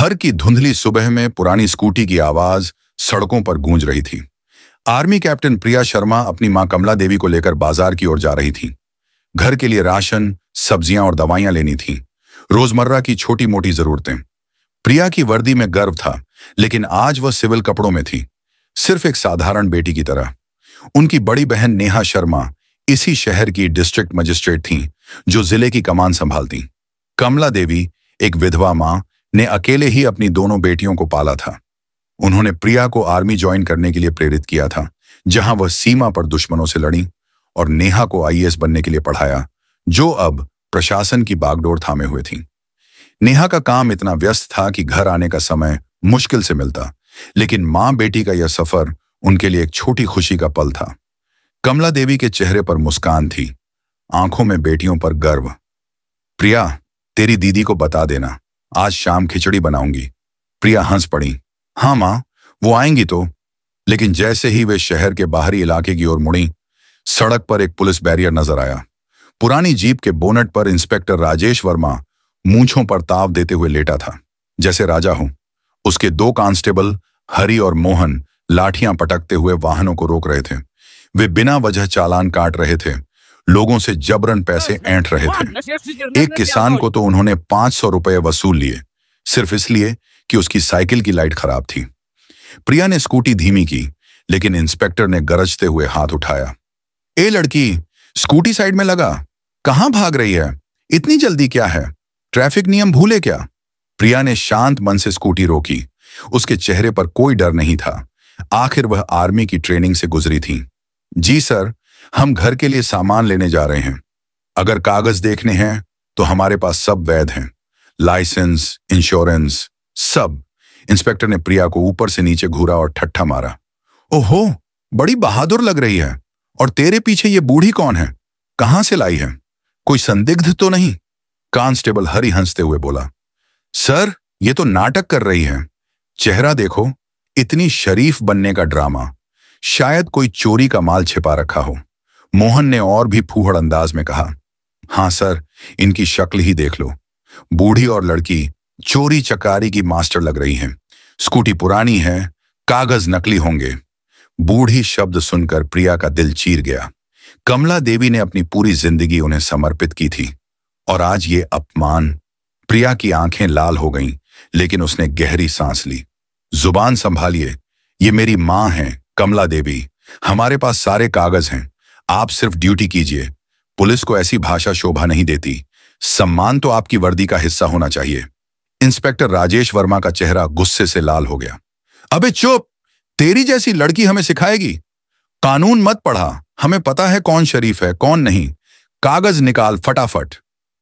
हर की धुंधली सुबह में पुरानी स्कूटी की आवाज सड़कों पर गूंज रही थी। आर्मी कैप्टन प्रिया शर्मा अपनी मां कमला देवी को लेकर बाजार की ओर जा रही थी। घर के लिए राशन, सब्जियां और दवाइयां लेनी थी, रोजमर्रा की छोटी मोटी जरूरतें। प्रिया की वर्दी में गर्व था, लेकिन आज वह सिविल कपड़ों में थी, सिर्फ एक साधारण बेटी की तरह। उनकी बड़ी बहन नेहा शर्मा इसी शहर की डिस्ट्रिक्ट मजिस्ट्रेट थीं, जो जिले की कमान संभालती। कमला देवी, एक विधवा मां, ने अकेले ही अपनी दोनों बेटियों को पाला था। उन्होंने प्रिया को आर्मी ज्वाइन करने के लिए प्रेरित किया था, जहां वह सीमा पर दुश्मनों से लड़ी, और नेहा को आईएएस बनने के लिए पढ़ाया, जो अब प्रशासन की बागडोर थामे हुए थी। नेहा का काम इतना व्यस्त था कि घर आने का समय मुश्किल से मिलता, लेकिन मां बेटी का यह सफर उनके लिए एक छोटी खुशी का पल था। कमला देवी के चेहरे पर मुस्कान थी, आंखों में बेटियों पर गर्व। प्रिया, तेरी दीदी को बता देना, आज शाम खिचड़ी बनाऊंगी। प्रिया हंस पड़ी। हाँ मां, वो आएंगी तो। लेकिन जैसे ही वे शहर के बाहरी इलाके की ओर मुड़ी, सड़क पर एक पुलिस बैरियर नजर आया। पुरानी जीप के बोनट पर इंस्पेक्टर राजेश वर्मा मूंछों पर ताव देते हुए लेटा था, जैसे राजा हो। उसके दो कांस्टेबल हरि और मोहन लाठियां पटकते हुए वाहनों को रोक रहे थे। वे बिना वजह चालान काट रहे थे, लोगों से जबरन पैसे ऐंठ रहे थे। एक किसान को तो उन्होंने 500 रुपए वसूल लिए, सिर्फ इसलिए कि उसकी साइकिल की लाइट खराब थी। प्रिया ने स्कूटी धीमी की, लेकिन इंस्पेक्टर ने गरजते हुए हाथ उठाया। ए लड़की, स्कूटी साइड में लगा, कहां भाग रही है? इतनी जल्दी क्या है? ट्रैफिक नियम भूले क्या? प्रिया ने शांत मन से स्कूटी रोकी। उसके चेहरे पर कोई डर नहीं था, आखिर वह आर्मी की ट्रेनिंग से गुजरी थी। जी सर, हम घर के लिए सामान लेने जा रहे हैं। अगर कागज देखने हैं तो हमारे पास सब वैध हैं, लाइसेंस, इंश्योरेंस, सब। इंस्पेक्टर ने प्रिया को ऊपर से नीचे घूरा और ठट्ठा मारा। ओहो, बड़ी बहादुर लग रही है। और तेरे पीछे ये बूढ़ी कौन है? कहां से लाई है? कोई संदिग्ध तो नहीं? कांस्टेबल हरि हंसते हुए बोला। सर, ये तो नाटक कर रही है। चेहरा देखो, इतनी शरीफ बनने का ड्रामा। शायद कोई चोरी का माल छिपा रखा हो। मोहन ने और भी फूहड़ अंदाज में कहा। हाँ सर, इनकी शक्ल ही देख लो। बूढ़ी और लड़की चोरी चकारी की मास्टर लग रही हैं। स्कूटी पुरानी है, कागज नकली होंगे। बूढ़ी शब्द सुनकर प्रिया का दिल चीर गया। कमला देवी ने अपनी पूरी जिंदगी उन्हें समर्पित की थी, और आज ये अपमान। प्रिया की आंखें लाल हो गईं, लेकिन उसने गहरी सांस ली। जुबान संभालिए, ये मेरी मां है कमला देवी। हमारे पास सारे कागज हैं, आप सिर्फ ड्यूटी कीजिए। पुलिस को ऐसी भाषा शोभा नहीं देती। सम्मान तो आपकी वर्दी का हिस्सा होना चाहिए। इंस्पेक्टर राजेश वर्मा का चेहरा गुस्से से लाल हो गया। अबे चुप, तेरी जैसी लड़की हमें सिखाएगी? कानून मत पढ़ा, हमें पता है कौन शरीफ है कौन नहीं। कागज निकाल फटाफट।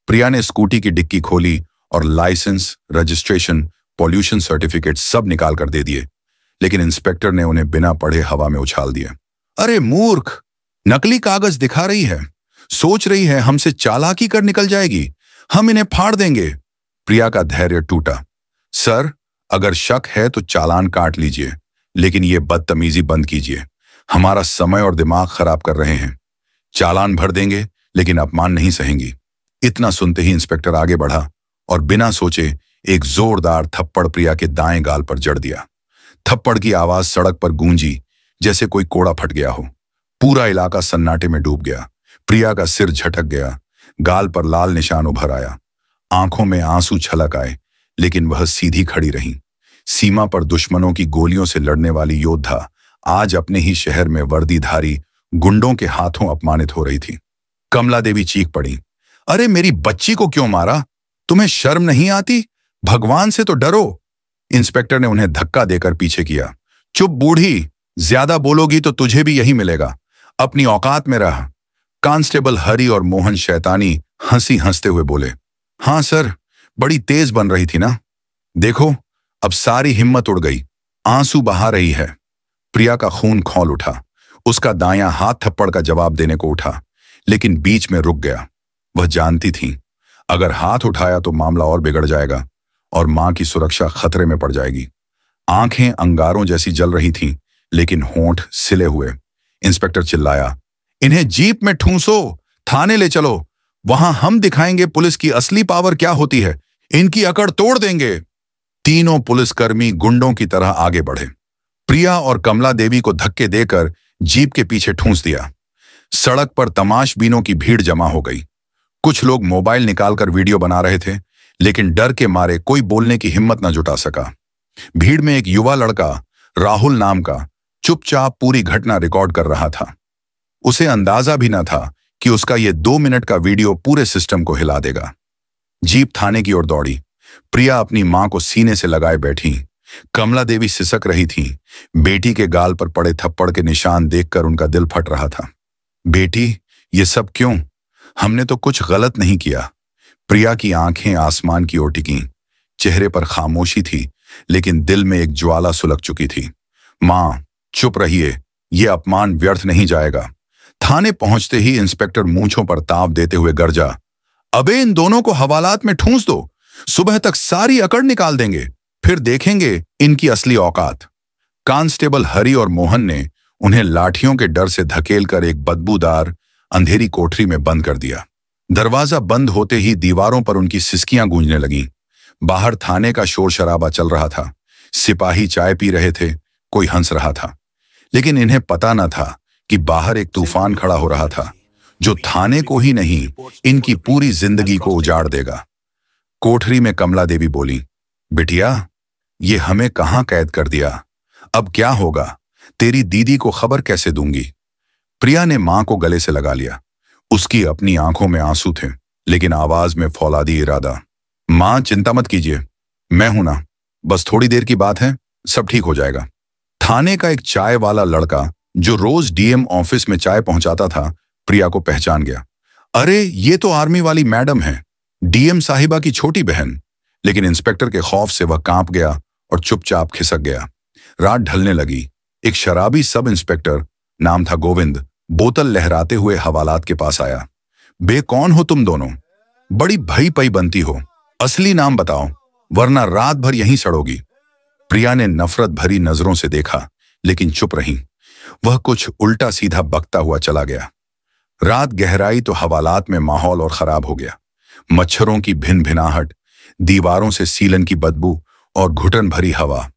प्रिया ने स्कूटी की डिक्की खोली और लाइसेंस, रजिस्ट्रेशन, पॉल्यूशन सर्टिफिकेट सब निकाल कर दे दिए, लेकिन इंस्पेक्टर ने उन्हें बिना पढ़े हवा में उछाल दिया। अरे मूर्ख, नकली कागज दिखा रही है, सोच रही है हमसे चालाकी कर निकल जाएगी। हम इन्हें फाड़ देंगे। प्रिया का धैर्य टूटा। सर, अगर शक है तो चालान काट लीजिए, लेकिन ये बदतमीजी बंद कीजिए। हमारा समय और दिमाग खराब कर रहे हैं। चालान भर देंगे, लेकिन अपमान नहीं सहेंगी। इतना सुनते ही इंस्पेक्टर आगे बढ़ा और बिना सोचे एक जोरदार थप्पड़ प्रिया के दाएं गाल पर जड़ दिया। थप्पड़ की आवाज सड़क पर गूंजी, जैसे कोई कोड़ा फट गया हो। पूरा इलाका सन्नाटे में डूब गया। प्रिया का सिर झटक गया, गाल पर लाल निशान उभर आया, आंखों में आंसू छलक आए, लेकिन वह सीधी खड़ी रही। सीमा पर दुश्मनों की गोलियों से लड़ने वाली योद्धा आज अपने ही शहर में वर्दीधारी गुंडों के हाथों अपमानित हो रही थी। कमला देवी चीख पड़ी। अरे मेरी बच्ची को क्यों मारा? तुम्हें शर्म नहीं आती? भगवान से तो डरो। इंस्पेक्टर ने उन्हें धक्का देकर पीछे किया। चुप बूढ़ी, ज्यादा बोलोगी तो तुझे भी यही मिलेगा। अपनी औकात में रह। कांस्टेबल हरि और मोहन शैतानी हंसी हंसते हुए बोले। हाँ सर, बड़ी तेज बन रही थी ना। देखो, अब सारी हिम्मत उड़ गई, आंसू बहा रही है। प्रिया का खून खौल उठा। उसका दायां हाथ थप्पड़ का जवाब देने को उठा, लेकिन बीच में रुक गया। वह जानती थी, अगर हाथ उठाया तो मामला और बिगड़ जाएगा और मां की सुरक्षा खतरे में पड़ जाएगी। आंखें अंगारों जैसी जल रही थीं, लेकिन होंठ सिले हुए। इंस्पेक्टर चिल्लाया। इन्हें जीप में ठूंसो, थाने ले चलो। वहां हम दिखाएंगे पुलिस की असली पावर क्या होती है। इनकी अकड़ तोड़ देंगे। तीनों पुलिसकर्मी गुंडों की तरह आगे बढ़े। प्रिया और कमला देवी को धक्के देकर जीप के पीछे ठूंस दिया। सड़क पर तमाशबीनों की भीड़ जमा हो गई। कुछ लोग मोबाइल निकालकर वीडियो बना रहे थे, लेकिन डर के मारे कोई बोलने की हिम्मत न जुटा सका। भीड़ में एक युवा लड़का राहुल नाम का चुपचाप पूरी घटना रिकॉर्ड कर रहा था। उसे अंदाजा भी न था कि उसका यह 2 मिनट का वीडियो पूरे सिस्टम को हिला देगा। जीप थाने की ओर दौड़ी। प्रिया अपनी मां को सीने से लगाए बैठी। कमला देवी सिसक रही थी। बेटी के गाल पर पड़े थप्पड़ के निशान देखकर उनका दिल फट रहा था। बेटी, ये सब क्यों? हमने तो कुछ गलत नहीं किया। प्रिया की आंखें आसमान की ओर टिकीं। चेहरे पर खामोशी थी, लेकिन दिल में एक ज्वाला सुलग चुकी थी। मां, चुप रहिए, ये अपमान व्यर्थ नहीं जाएगा। थाने पहुंचते ही इंस्पेक्टर मूंछों पर ताव देते हुए गरजा, अबे इन दोनों को हवालात में ठूंस दो, सुबह तक सारी अकड़ निकाल देंगे, फिर देखेंगे इनकी असली औकात। कांस्टेबल हरि और मोहन ने उन्हें लाठियों के डर से धकेलकर एक बदबूदार अंधेरी कोठरी में बंद कर दिया। दरवाजा बंद होते ही दीवारों पर उनकी सिसकियां गूंजने लगीं। बाहर थाने का शोर शराबा चल रहा था। सिपाही चाय पी रहे थे, कोई हंस रहा था, लेकिन इन्हें पता न था कि बाहर एक तूफान खड़ा हो रहा था, जो थाने को ही नहीं, इनकी पूरी जिंदगी को उजाड़ देगा। कोठरी में कमला देवी बोली, बिटिया, ये हमें कहां कैद कर दिया? अब क्या होगा? तेरी दीदी को खबर कैसे दूंगी? प्रिया ने मां को गले से लगा लिया। उसकी अपनी आंखों में आंसू थे, लेकिन आवाज में फौलादी इरादा। मां, चिंता मत कीजिए, मैं हूं ना, बस थोड़ी देर की बात है, सब ठीक हो जाएगा। थाने का एक चाय वाला लड़का जो रोज डीएम ऑफिस में चाय पहुंचाता था, प्रिया को पहचान गया। अरे, ये तो आर्मी वाली मैडम है, डीएम साहिबा की छोटी बहन। लेकिन इंस्पेक्टर के खौफ से वह कांप गया और चुपचाप खिसक गया। रात ढलने लगी। एक शराबी सब इंस्पेक्टर, नाम था गोविंद, बोतल लहराते हुए हवालात के पास आया। बे, कौन हो तुम दोनों? बड़ी भई पई बनती हो, असली नाम बताओ, वरना रात भर यहीं सड़ोगी। प्रिया ने नफरत भरी नजरों से देखा, लेकिन चुप रही। वह कुछ उल्टा सीधा बकता हुआ चला गया। रात गहराई तो हवालात में माहौल और खराब हो गया। मच्छरों की भिन भिनाहट, दीवारों से सीलन की बदबू और घुटन भरी हवा।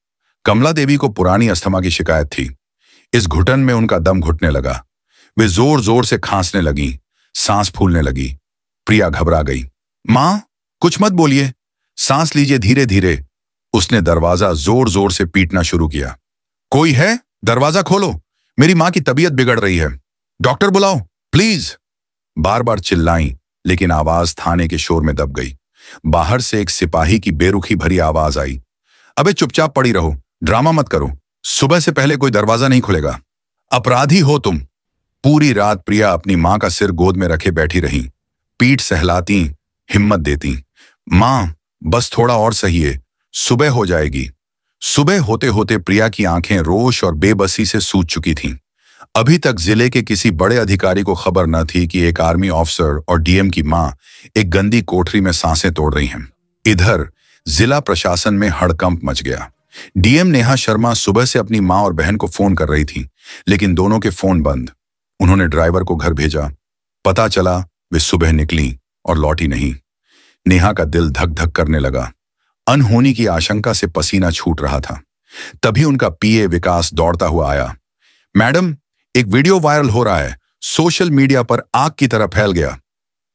कमला देवी को पुरानी अस्थमा की शिकायत थी। इस घुटन में उनका दम घुटने लगा। वे जोर जोर से खांसने लगी, सांस फूलने लगी। प्रिया घबरा गई। मां, कुछ मत बोलिए, सांस लीजिए धीरे धीरे। उसने दरवाजा जोर जोर से पीटना शुरू किया। कोई है? दरवाजा खोलो, मेरी मां की तबीयत बिगड़ रही है, डॉक्टर बुलाओ प्लीज। बार बार चिल्लाई, लेकिन आवाज थाने के शोर में दब गई। बाहर से एक सिपाही की बेरुखी भरी आवाज आई, अबे चुपचाप पड़ी रहो, ड्रामा मत करो, सुबह से पहले कोई दरवाजा नहीं खुलेगा, अपराधी हो तुम। पूरी रात प्रिया अपनी मां का सिर गोद में रखे बैठी रही, पीठ सहलाती, हिम्मत देती। मां, बस थोड़ा और सहिए, सुबह हो जाएगी। सुबह होते होते प्रिया की आंखें रोष और बेबसी से सूज चुकी थीं। अभी तक जिले के किसी बड़े अधिकारी को खबर न थी कि एक आर्मी ऑफिसर और डीएम की मां एक गंदी कोठरी में सांसें तोड़ रही हैं। इधर जिला प्रशासन में हड़कंप मच गया। डीएम नेहा शर्मा सुबह से अपनी मां और बहन को फोन कर रही थी, लेकिन दोनों के फोन बंद। उन्होंने ड्राइवर को घर भेजा। पता चला वे सुबह निकली और लौटी नहीं। नेहा का दिल धक धक करने लगा। अनहोनी की आशंका से पसीना छूट रहा था। तभी उनका पीए विकास दौड़ता हुआ आया। मैडम, एक वीडियो वायरल हो रहा है, सोशल मीडिया पर आग की तरह फैल गया।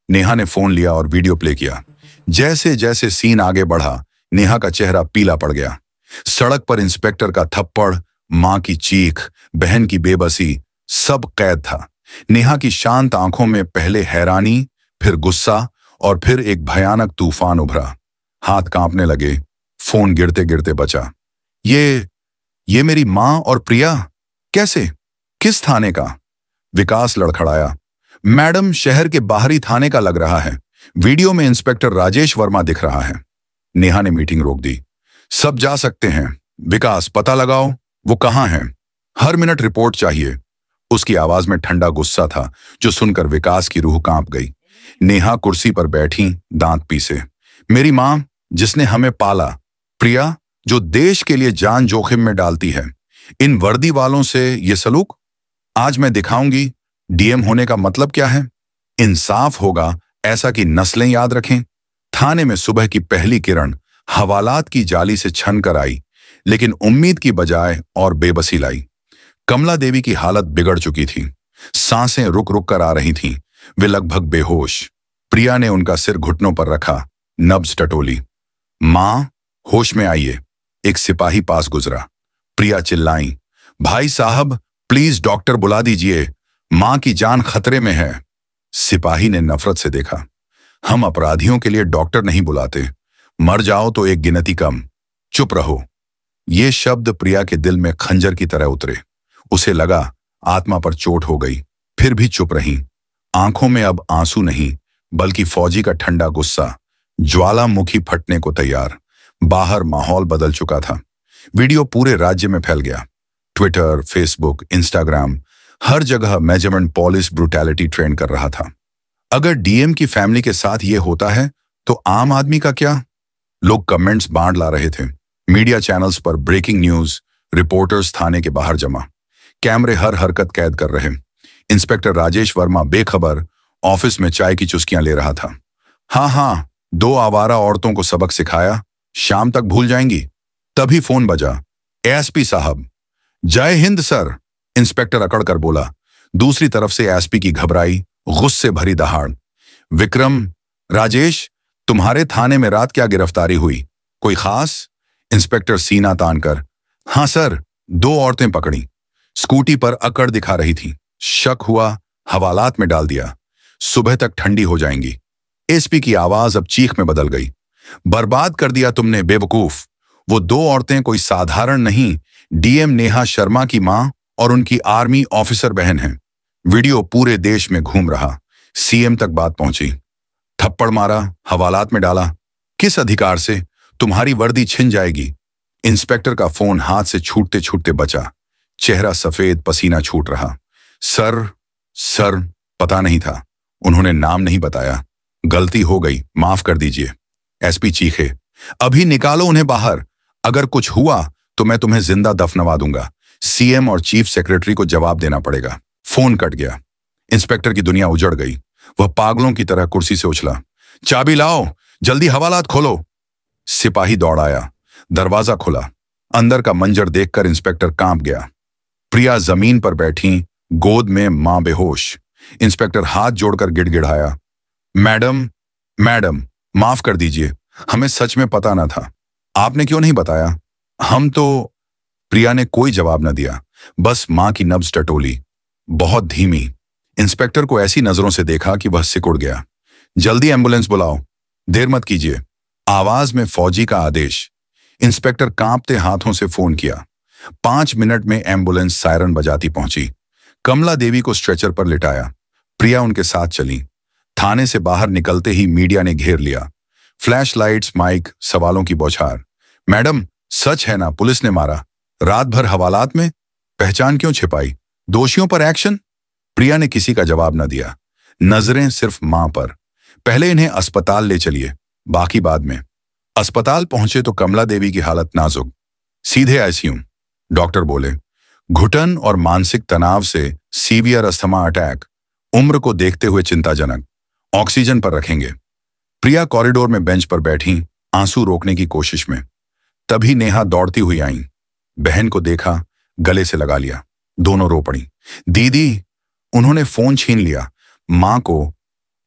नेहा ने फोन लिया और वीडियो प्ले किया। जैसे जैसे सीन आगे बढ़ा, नेहा का चेहरा पीला पड़ गया। सड़क पर इंस्पेक्टर का थप्पड़, मां की चीख, बहन की बेबसी, सब कैद था। नेहा की शांत आंखों में पहले हैरानी, फिर गुस्सा और फिर एक भयानक तूफान उभरा। हाथ कांपने लगे, फोन गिरते गिरते बचा। ये मेरी मां और प्रिया? कैसे? किस थाने का? विकास लड़खड़ाया। मैडम, शहर के बाहरी थाने का लग रहा है, वीडियो में इंस्पेक्टर राजेश वर्मा दिख रहा है। नेहा ने मीटिंग रोक दी। सब जा सकते हैं। विकास, पता लगाओ वो कहां है, हर मिनट रिपोर्ट चाहिए। उसकी आवाज में ठंडा गुस्सा था, जो सुनकर विकास की रूह कांप गई। नेहा कुर्सी पर बैठी, दांत पीसे। मेरी मां, जिसने हमें पाला, प्रिया, जो देश के लिए जान जोखिम में डालती है, इन वर्दी वालों से ये सलूक? आज मैं दिखाऊंगी डीएम होने का मतलब क्या है। इंसाफ होगा ऐसा कि नस्लें याद रखें। थाने में सुबह की पहली किरण हवालात की जाली से छन कर आई, लेकिन उम्मीद की बजाय और बेबसी लाई। कमला देवी की हालत बिगड़ चुकी थी। सांसें रुक रुक कर आ रही थीं। वे लगभग बेहोश। प्रिया ने उनका सिर घुटनों पर रखा, नब्ज टटोली। मां, होश में आइए। एक सिपाही पास गुजरा। प्रिया चिल्लाई, भाई साहब, प्लीज डॉक्टर बुला दीजिए, मां की जान खतरे में है। सिपाही ने नफरत से देखा। हम अपराधियों के लिए डॉक्टर नहीं बुलाते, मर जाओ तो एक गिनती कम। चुप रहो। ये शब्द प्रिया के दिल में खंजर की तरह उतरे। उसे लगा आत्मा पर चोट हो गई, फिर भी चुप रही। आंखों में अब आंसू नहीं, बल्कि फौजी का ठंडा गुस्सा, ज्वालामुखी फटने को तैयार। बाहर माहौल बदल चुका था। वीडियो पूरे राज्य में फैल गया। ट्विटर, फेसबुक, इंस्टाग्राम, हर जगह मेजरमेंट पॉलिस ब्रूटैलिटी ट्रेंड कर रहा था। अगर डीएम की फैमिली के साथ ये होता है तो आम आदमी का क्या? लोग कमेंट्स बांट ला रहे थे। मीडिया चैनल्स पर ब्रेकिंग न्यूज, रिपोर्टर्स थाने के बाहर जमा, कैमरे हर हरकत कैद कर रहे। इंस्पेक्टर राजेश वर्मा बेखबर ऑफिस में चाय की चुस्कियां ले रहा था। हाँ, 2 आवारा औरतों को सबक सिखाया, शाम तक भूल जाएंगी। तभी फोन बजा। एसपी साहब। जय हिंद सर, इंस्पेक्टर अकड़ कर बोला। दूसरी तरफ से एसपी की घबराई, गुस्से भरी दहाड़। विक्रम, राजेश, तुम्हारे थाने में रात क्या गिरफ्तारी हुई? कोई खास? इंस्पेक्टर सीना तानकर। हाँ सर, 2 औरतें पकड़ी, स्कूटी पर अकड़ दिखा रही थी। शक हुआ, हवालात में डाल दिया, सुबह तक ठंडी हो जाएंगी। एसपी की आवाज अब चीख में बदल गई। बर्बाद कर दिया तुमने बेवकूफ। वो 2 औरतें कोई साधारण नहीं, डीएम नेहा शर्मा की मां और उनकी आर्मी ऑफिसर बहन हैं। वीडियो पूरे देश में घूम रहा। सीएम तक बात पहुंची। थप्पड़ मारा, हवालात में डाला। किस अधिकार से? तुम्हारी वर्दी छिन जाएगी। इंस्पेक्टर का फोन हाथ से छूटते छूटते बचा। चेहरा सफेद, पसीना छूट रहा। सर, पता नहीं था। उन्होंने नाम नहीं बताया। गलती हो गई, माफ कर दीजिए। एसपी चीखे। अभी निकालो उन्हें बाहर। अगर कुछ हुआ तो मैं तुम्हें जिंदा दफनवा दूंगा। सीएम और चीफ सेक्रेटरी को जवाब देना पड़ेगा। फोन कट गया। इंस्पेक्टर की दुनिया उजड़ गई। वह पागलों की तरह कुर्सी से उछला। चाबी लाओ, जल्दी हवालात खोलो। सिपाही दौड़ आया। दरवाजा खुला। अंदर का मंजर देखकर इंस्पेक्टर कांप गया। प्रिया जमीन पर बैठी, गोद में मां बेहोश। इंस्पेक्टर हाथ जोड़कर गिड़गिड़ाया, मैडम, माफ कर दीजिए, हमें सच में पता न था। आपने क्यों नहीं बताया? हम तो। प्रिया ने कोई जवाब न दिया, बस मां की नब्ज टटोली, बहुत धीमी। इंस्पेक्टर को ऐसी नजरों से देखा कि वह सिकुड़ गया। जल्दी एम्बुलेंस बुलाओ, देर मत कीजिए। आवाज में फौजी का आदेश। इंस्पेक्टर कांपते हाथों से फोन किया। 5 मिनट में एम्बुलेंस सायरन बजाती पहुंची। कमला देवी को स्ट्रेचर पर लिटाया। प्रिया उनके साथ चली। थाने से बाहर निकलते ही मीडिया ने घेर लिया। फ्लैश लाइट्स, माइक, सवालों की बौछार। मैडम, सच है ना पुलिस ने मारा? रात भर हवालात में? पहचान क्यों छिपाई? दोषियों पर एक्शन? प्रिया ने किसी का जवाब न दिया। नजरें सिर्फ मां पर। पहले इन्हें अस्पताल ले चलिए, बाकी बाद में। अस्पताल पहुंचे तो कमला देवी की हालत नाजुक। सीधे आईसीयू। डॉक्टर बोले, घुटन और मानसिक तनाव से सीवियर अस्थमा अटैक, उम्र को देखते हुए चिंताजनक, ऑक्सीजन पर रखेंगे। प्रिया कॉरिडोर में बेंच पर बैठी, आंसू रोकने की कोशिश में। तभी नेहा दौड़ती हुई आई। बहन को देखा, गले से लगा लिया। दोनों रो पड़ी। दीदी, उन्होंने फोन छीन लिया। मां को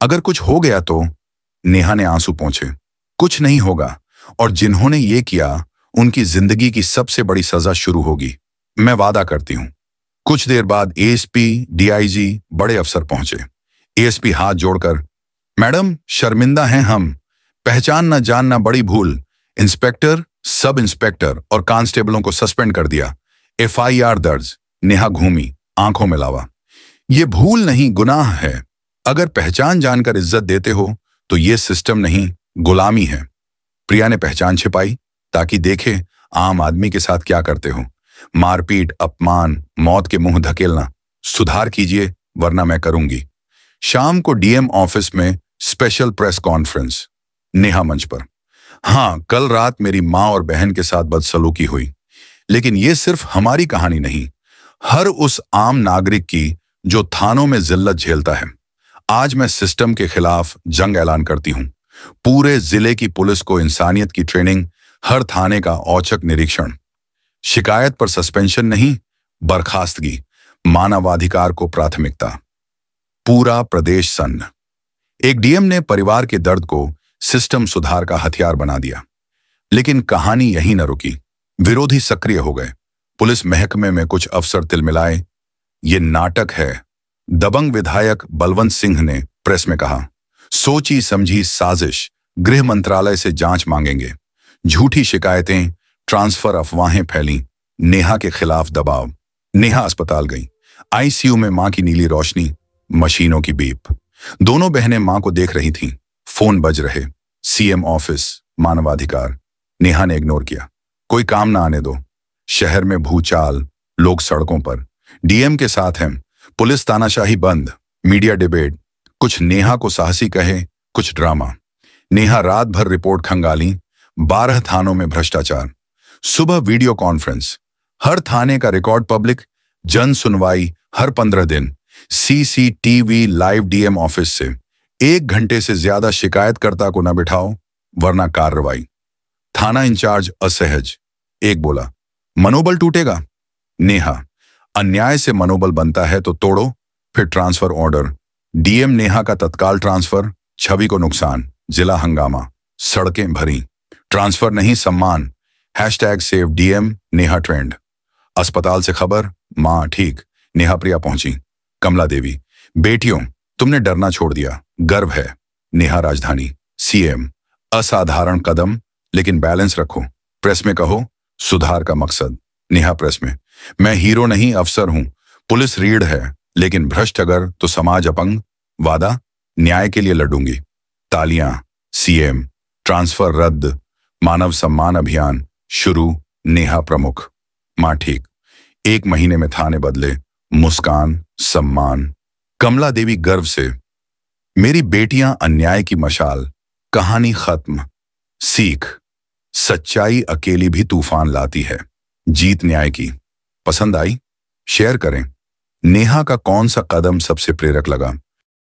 अगर कुछ हो गया तो? नेहा ने आंसू पोंछे। कुछ नहीं होगा, और जिन्होंने ये किया उनकी जिंदगी की सबसे बड़ी सजा शुरू होगी, मैं वादा करती हूं। कुछ देर बाद एएसपी, डीआईजी, बड़े अफसर पहुंचे। एएसपी हाथ जोड़कर, मैडम, शर्मिंदा हैं हम, पहचान न जानना बड़ी भूल। इंस्पेक्टर, सब इंस्पेक्टर और कांस्टेबलों को सस्पेंड कर दिया। एफआईआर दर्ज। नेहा घूमी, आंखों में लावा। ये भूल नहीं, गुनाह है। अगर पहचान जानकर इज्जत देते हो तो ये सिस्टम नहीं, गुलामी है। प्रिया ने पहचान छिपाई ताकि देखे आम आदमी के साथ क्या करते हो। मारपीट, अपमान, मौत के मुंह धकेलना। सुधार कीजिए वरना मैं करूंगी। शाम को डीएम ऑफिस में स्पेशल प्रेस कॉन्फ्रेंस। नेहा मंच पर, हाँ, कल रात मेरी मां और बहन के साथ बदसलूकी हुई, लेकिन ये सिर्फ हमारी कहानी नहीं, हर उस आम नागरिक की जो थानों में जिल्लत झेलता है। आज मैं सिस्टम के खिलाफ जंग ऐलान करती हूं। पूरे जिले की पुलिस को इंसानियत की ट्रेनिंग, हर थाने का औचक निरीक्षण। शिकायत पर सस्पेंशन नहीं, बर्खास्तगी। मानवाधिकार को प्राथमिकता। पूरा प्रदेश सन्न। एक डीएम ने परिवार के दर्द को सिस्टम सुधार का हथियार बना दिया। लेकिन कहानी यहीं न रुकी। विरोधी सक्रिय हो गए। पुलिस महकमे में कुछ अफसर तिलमिलाए। ये नाटक है, दबंग विधायक बलवंत सिंह ने प्रेस में कहा। सोची समझी साजिश, गृह मंत्रालय से जांच मांगेंगे। झूठी शिकायतें, ट्रांसफर अफवाहें फैली। नेहा के खिलाफ दबाव। नेहा अस्पताल गई। आईसीयू में मां की नीली रोशनी, मशीनों की बीप। दोनों बहनें मां को देख रही थीं। फोन बज रहे। सीएम ऑफिस, मानवाधिकार। नेहा ने इग्नोर किया। कोई काम ना आने दो। शहर में भूचाल, लोग सड़कों पर। डीएम के साथ हैं। पुलिस तानाशाही बंद। Media debate. कुछ नेहा को साहसी कहे, कुछ ड्रामा। नेहा रात भर रिपोर्ट खंगाली। 12 थानों में भ्रष्टाचार। सुबह वीडियो कॉन्फ्रेंस। हर थाने का रिकॉर्ड पब्लिक। जन सुनवाई हर 15 दिन। सीसीटीवी लाइव डीएम ऑफिस से। 1 घंटे से ज्यादा शिकायतकर्ता को न बिठाओ वरना कार्रवाई। थाना इंचार्ज असहज। एक बोला, मनोबल टूटेगा। नेहा, अन्याय से मनोबल बनता है तो तोड़ो, फिर ट्रांसफर ऑर्डर। डीएम नेहा का तत्काल ट्रांसफर। छवि को नुकसान। जिला हंगामा। सड़कें भरी। ट्रांसफर नहीं, सम्मान। #Save DM Neha trend. अस्पताल से खबर, मां ठीक। नेहा प्रिया पहुंची। कमला देवी, बेटियों तुमने डरना छोड़ दिया, गर्व है। नेहा राजधानी। सीएम, असाधारण कदम, लेकिन बैलेंस रखो। प्रेस में कहो, सुधार का मकसद। नेहा प्रेस में, मैं हीरो नहीं अफसर हूं। पुलिस रीढ़ है, लेकिन भ्रष्ट अगर तो समाज अपंग। वादा, न्याय के लिए लड़ूंगी। तालियां। सीएम, ट्रांसफर रद्द। मानव सम्मान अभियान शुरू। नेहा प्रमुख। मां ठीक। 1 महीने में थाने बदले। मुस्कान, सम्मान। कमला देवी गर्व से, मेरी बेटियां अन्याय की मशाल। कहानी खत्म। सीख, सच्चाई अकेली भी तूफान लाती है। जीत न्याय की। पसंद आई? शेयर करें। नेहा का कौन सा कदम सबसे प्रेरक लगा?